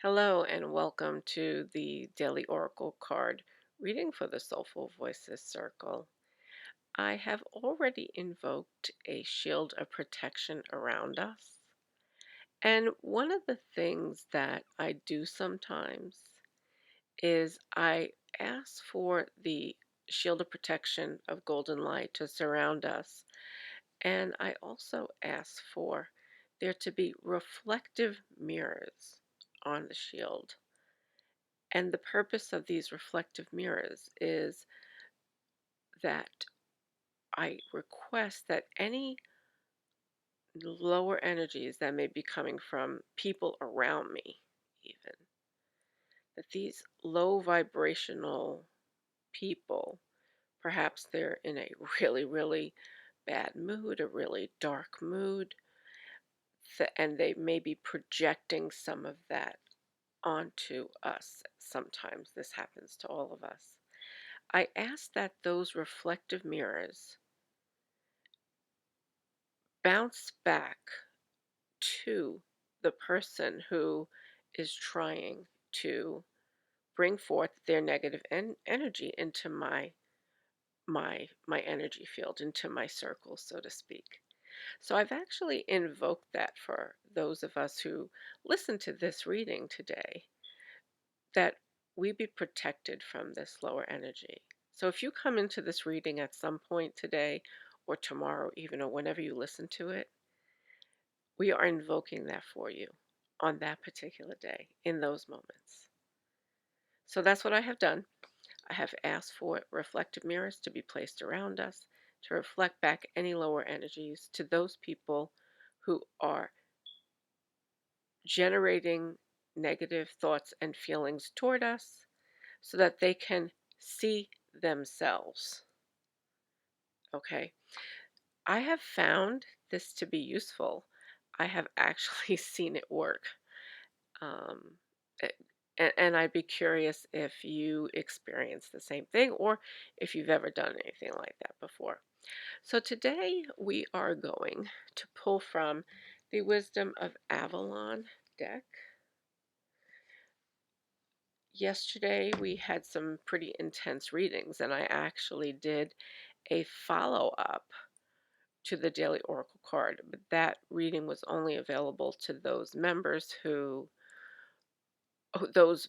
Hello and welcome to the Daily Oracle card reading for the Soulful Voices Circle. I have already invoked a shield of protection around us. And one of the things that I do sometimes is I ask for the shield of protection of golden light to surround us. And I also ask for there to be reflective mirrors on the shield. And the purpose of these reflective mirrors is that I request that any lower energies that may be coming from people around me, even, that these low vibrational people, perhaps they're in a really, really bad mood, a really dark mood, and they may be projecting some of that onto us. Sometimes this happens to all of us. I ask that those reflective mirrors bounce back to the person who is trying to bring forth their negative energy into my energy field, into my circle, so to speak. So I've actually invoked that for those of us who listen to this reading today, that we be protected from this lower energy. So if you come into this reading at some point today or tomorrow, even, or whenever you listen to it, we are invoking that for you on that particular day in those moments. So that's what I have done. I have asked for reflective mirrors to be placed around us to reflect back any lower energies to those people who are generating negative thoughts and feelings toward us so that they can see themselves. Okay. I have found this to be useful. I have actually seen it work. Um, it- and I'd be curious if you experience the same thing or if you've ever done anything like that before. So today we are going to pull from the Wisdom of Avalon deck. Yesterday we had some pretty intense readings, and I actually did a follow up to the Daily Oracle card, but that reading was only available to those members those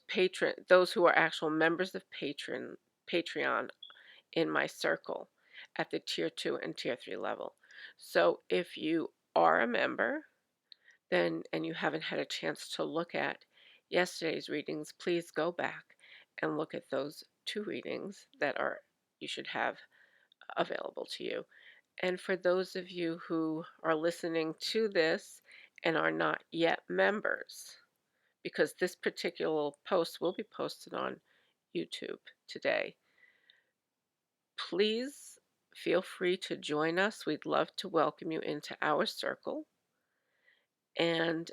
who are actual members of Patreon in my circle at the tier 2 and tier 3 level. So if you are a member then and you haven't had a chance to look at yesterday's readings, please go back and look at those two readings that are you should have available to you. And for those of you who are listening to this and are not yet members, because this particular post will be posted on YouTube today, please feel free to join us. We'd love to welcome you into our circle. And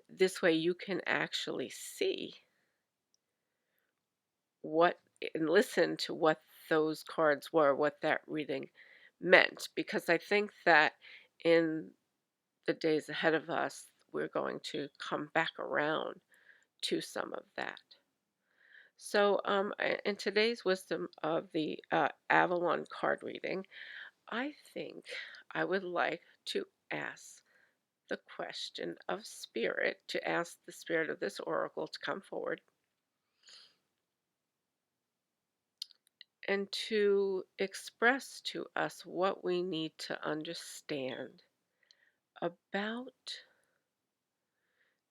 this way you can actually see what and listen to what those cards were, what that reading meant. Because I think that in the days ahead of us, we're going to come back around to some of that. So, in today's wisdom of the Avalon card reading, I think I would like to ask the question of spirit, to ask the spirit of this oracle to come forward and to express to us what we need to understand about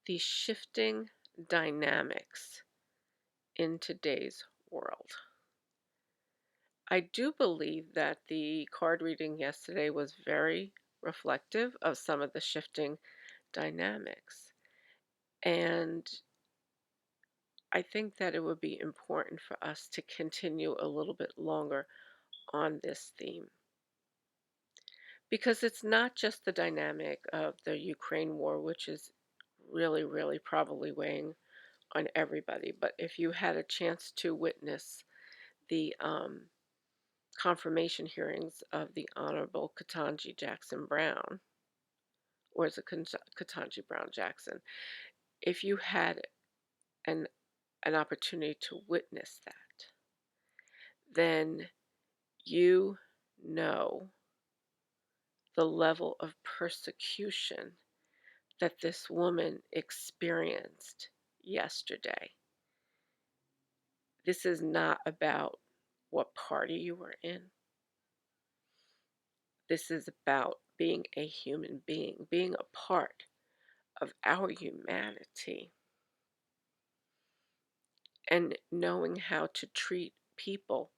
the shifting dynamics in today's world. I do believe that the card reading yesterday was very reflective of some of the shifting dynamics. And I think that it would be important for us to continue a little bit longer on this theme. Because it's not just the dynamic of the Ukraine war, which is really, really probably weighing on everybody. But if you had a chance to witness the confirmation hearings of the Honorable Ketanji Jackson Brown, or is it Ketanji Brown Jackson? If you had and an opportunity to witness that, then you know the level of persecution that this woman experienced yesterday. This is not about what party you were in. This is about being a human being, being a part of our humanity, and knowing how to treat people,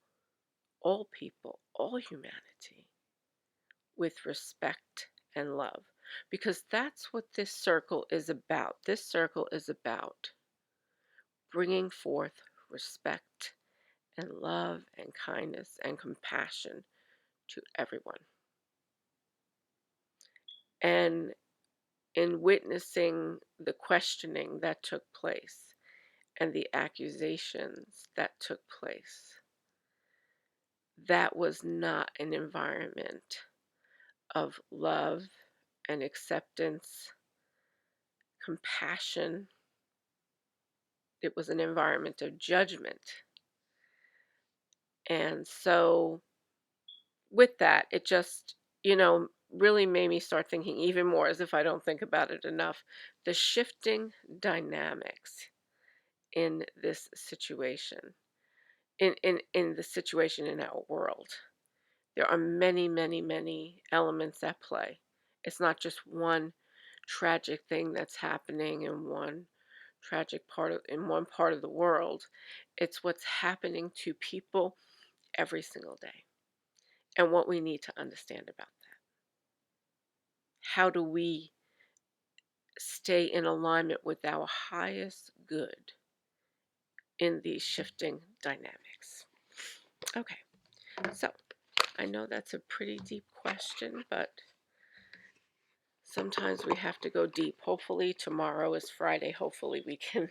all humanity, with respect and love. Because that's what this circle is about. This circle is about bringing forth respect and love and kindness and compassion to everyone. And in witnessing the questioning that took place and the accusations that took place, that was not an environment of love and acceptance, compassion. It was an environment of judgment. And so, with that, it just, really made me start thinking even more, as if I don't think about it enough, the shifting dynamics in this situation, in the situation in our world. There are many, many, many elements at play. It's not just one tragic thing that's happening in one part of the world. It's what's happening to people every single day, and what we need to understand about that. How do we stay in alignment with our highest good in these shifting dynamics? Okay, so I know that's a pretty deep question, but sometimes we have to go deep. Hopefully, tomorrow is Friday. Hopefully, we can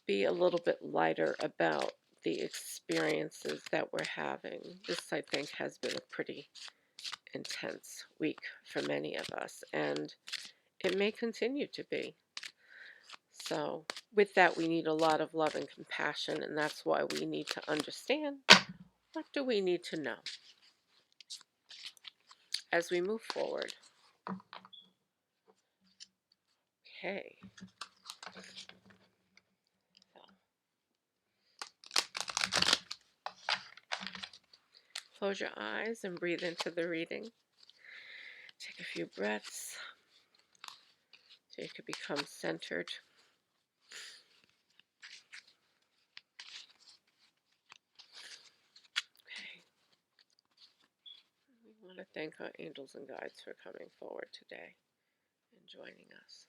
be a little bit lighter about the experiences that we're having. This, I think, has been a pretty intense week for many of us, and it may continue to be. So, with that, we need a lot of love and compassion, and that's why we need to understand what do we need to know as we move forward. Okay. So, close your eyes and breathe into the reading. Take a few breaths so you can become centered. Okay. We want to thank our angels and guides for coming forward today and joining us.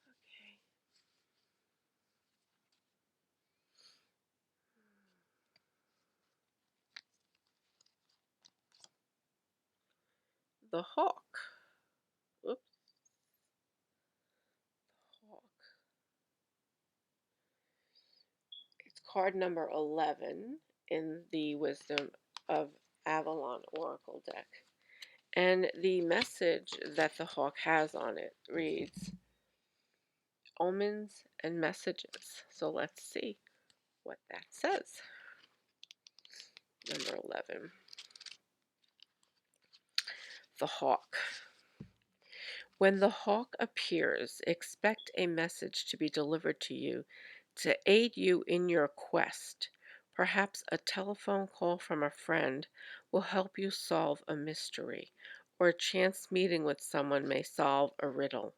Okay. The hawk. Oops. Hawk. It's card number 11 in the Wisdom of Avalon Oracle deck. And the message that the hawk has on it reads, Omens and Messages. So let's see what that says. Number 11. The hawk. When the hawk appears, expect a message to be delivered to you to aid you in your quest. Perhaps a telephone call from a friend will help you solve a mystery, or a chance meeting with someone may solve a riddle.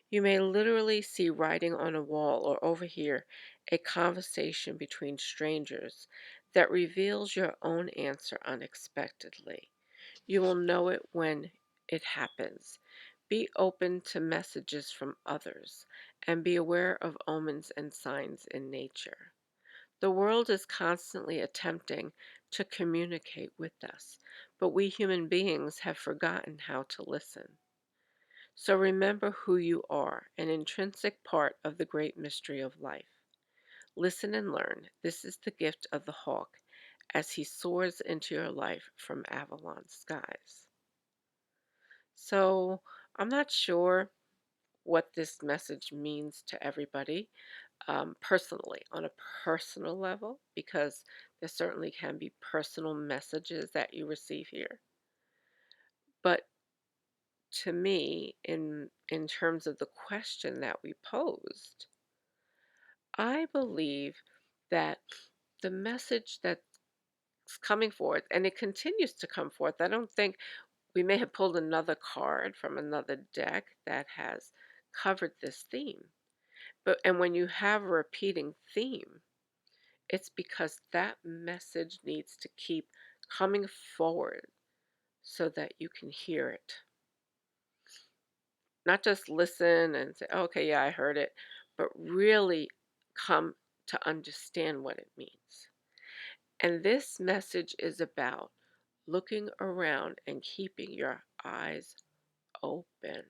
You may literally see writing on a wall or overhear a conversation between strangers that reveals your own answer unexpectedly. You will know it when it happens. Be open to messages from others and be aware of omens and signs in nature. The world is constantly attempting to communicate with us, but we human beings have forgotten how to listen. So remember who you are, an intrinsic part of the great mystery of life. Listen and learn. This is the gift of the hawk as he soars into your life from Avalon skies. So I'm not sure what this message means to everybody, personally, on a personal level, because there certainly can be personal messages that you receive here. But to me, in terms of the question that we posed, I believe that the message that's coming forth, and it continues to come forth. I don't think we may have pulled another card from another deck that has covered this theme. But and when you have a repeating theme, it's because that message needs to keep coming forward so that you can hear it. Not just listen and say, okay, yeah, I heard it, but really come to understand what it means. And this message is about looking around and keeping your eyes open.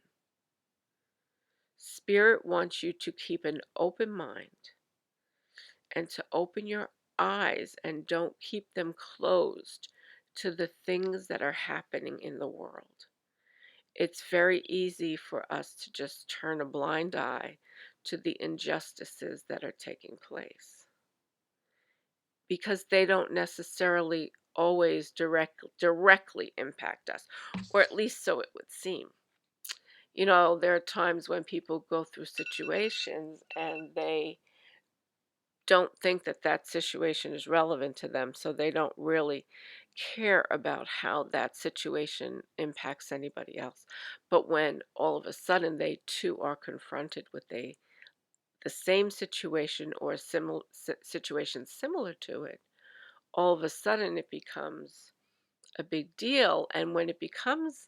Spirit wants you to keep an open mind and to open your eyes and don't keep them closed to the things that are happening in the world. It's very easy for us to just turn a blind eye to the injustices that are taking place because they don't necessarily always directly impact us, or at least so it would seem. You know, there are times when people go through situations and they don't think that that situation is relevant to them, so they don't really care about how that situation impacts anybody else. But when all of a sudden they too are confronted with the same situation or a similar situation similar to it, all of a sudden it becomes a big deal. And when it becomes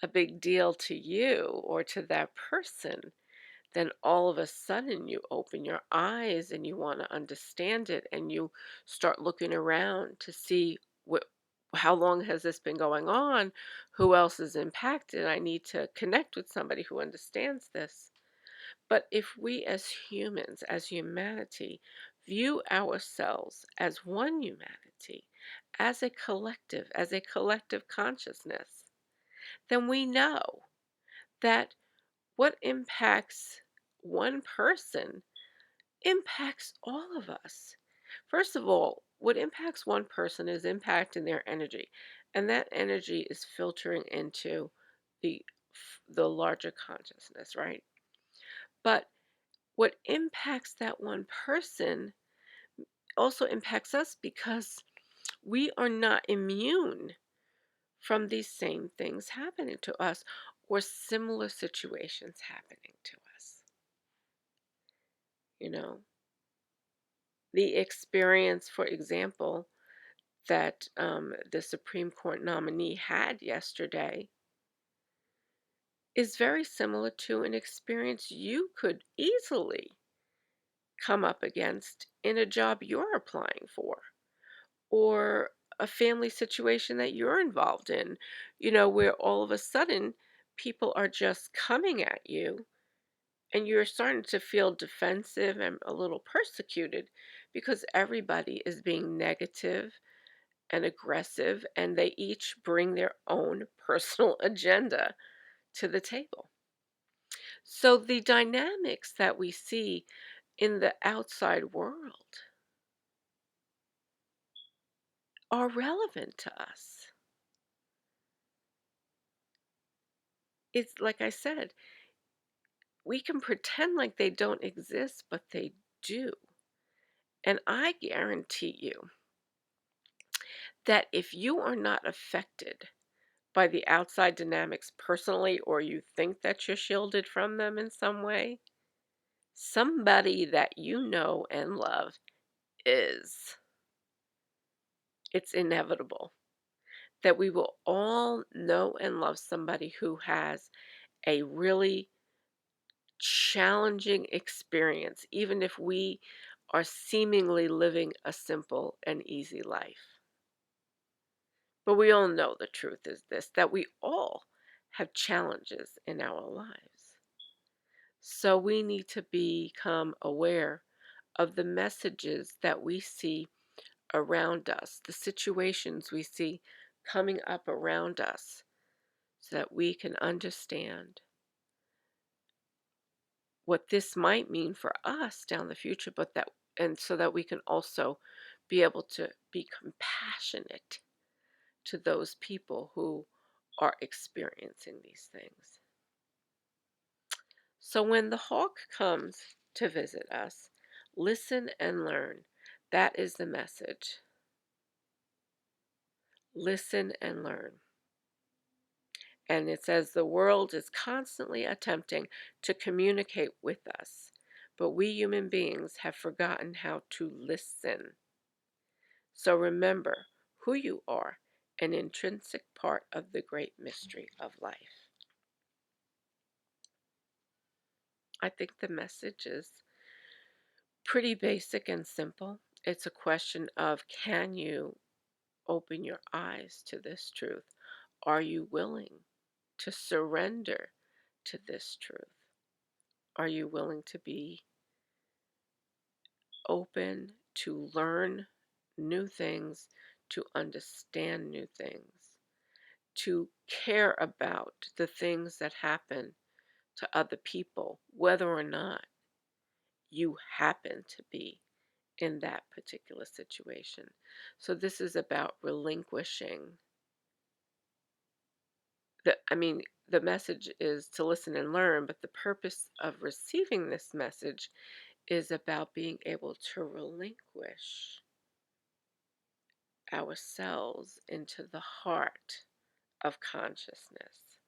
a big deal to you or to that person, then all of a sudden you open your eyes and you want to understand it and you start looking around to see what how long has this been going on? Who else is impacted? I need to connect with somebody who understands this. But if we as humans, as humanity, view ourselves as one humanity, as a collective consciousness, then we know that what impacts one person impacts all of us. First of all, what impacts one person is impacting their energy, and that energy is filtering into the the larger consciousness, right? But what impacts that one person also impacts us because we are not immune from these same things happening to us or similar situations happening to us. You know, the experience, for example, that the Supreme Court nominee had yesterday is very similar to an experience you could easily come up against in a job you're applying for or a family situation that you're involved in, you know, where all of a sudden people are just coming at you and you're starting to feel defensive and a little persecuted because everybody is being negative and aggressive, and they each bring their own personal agenda to the table. So the dynamics that we see in the outside world are relevant to us. It's like I said, we can pretend like they don't exist, but they do. And I guarantee you that if you are not affected by the outside dynamics personally, or you think that you're shielded from them in some way, somebody that you know and love is. It's inevitable that we will all know and love somebody who has a really challenging experience, even if we are seemingly living a simple and easy life. But we all know the truth is this, that we all have challenges in our lives. So we need to become aware of the messages that we see around us, the situations we see coming up around us, so that we can understand what this might mean for us down the future, but that, and so that we can also be able to be compassionate to those people who are experiencing these things. So when the hawk comes to visit us, listen and learn. That is the message. Listen and learn. And it says the world is constantly attempting to communicate with us, but we human beings have forgotten how to listen. So remember who you are, an intrinsic part of the great mystery of life. I think the message is pretty basic and simple. It's a question of, can you open your eyes to this truth? Are you willing to surrender to this truth? Are you willing to be open to learn new things, to understand new things, to care about the things that happen to other people, whether or not you happen to be in that particular situation? So this is about relinquishing the message is to listen and learn, but the purpose of receiving this message is about being able to relinquish ourselves into the heart of consciousness.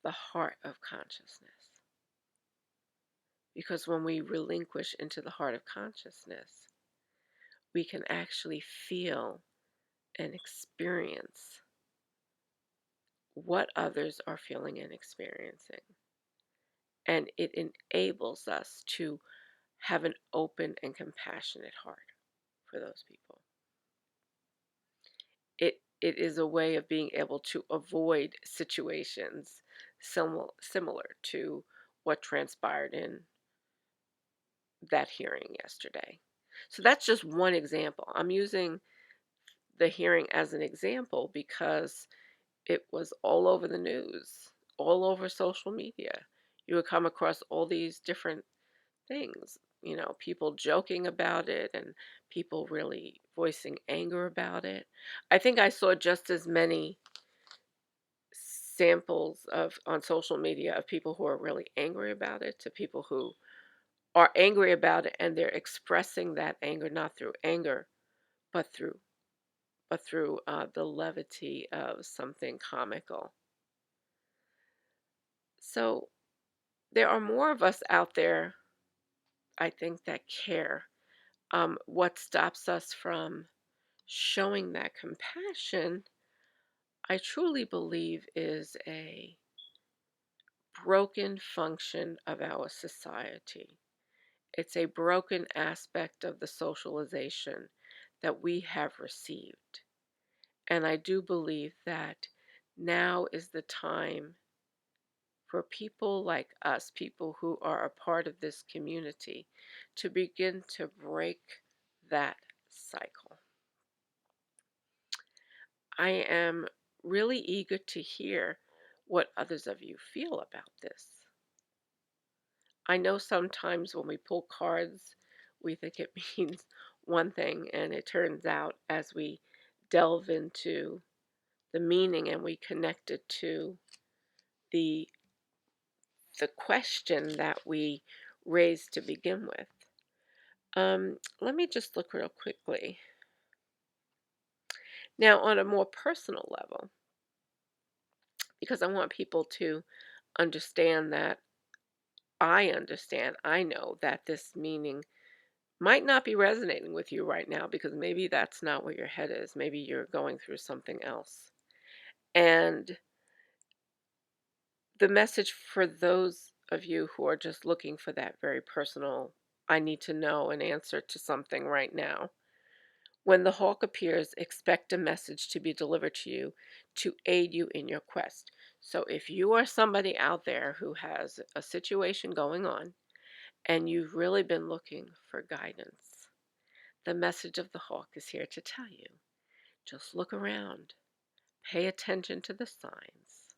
The heart of consciousness. Because when we relinquish into the heart of consciousness, we can actually feel and experience what others are feeling and experiencing. And it enables us to have an open and compassionate heart for those people. It is a way of being able to avoid situations similar to what transpired in that hearing yesterday. So that's just one example. I'm using the hearing as an example because it was all over the news, all over social media. You would come across all these different things, people joking about it and people really voicing anger about it. I think I saw just as many samples of on social media of people who are really angry about it to people who are angry about it and they're expressing that anger not through anger but through the levity of something comical. So there are more of us out there, I think, that care. What stops us from showing that compassion, I truly believe, is a broken function of our society. It's a broken aspect of the socialization that we have received. And I do believe that now is the time for people like us, people who are a part of this community, to begin to break that cycle. I am really eager to hear what others of you feel about this. I know sometimes when we pull cards, we think it means one thing, and it turns out as we delve into the meaning and we connect it to the the question that we raised to begin with. Let me just look real quickly. Now, on a more personal level, because I want people to understand that I know that this meaning might not be resonating with you right now because maybe that's not where your head is. Maybe you're going through something else. And the message for those of you who are just looking for that very personal, I need to know an answer to something right now. When the hawk appears, expect a message to be delivered to you to aid you in your quest. So if you are somebody out there who has a situation going on and you've really been looking for guidance, the message of the hawk is here to tell you. Just look around. Pay attention to the signs.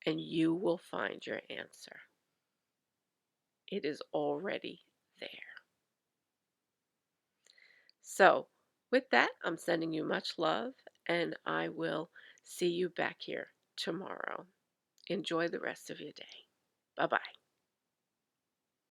and you will find your answer. It is already there. So, with that, I'm sending you much love, and I will see you back here tomorrow. Enjoy the rest of your day. Bye bye.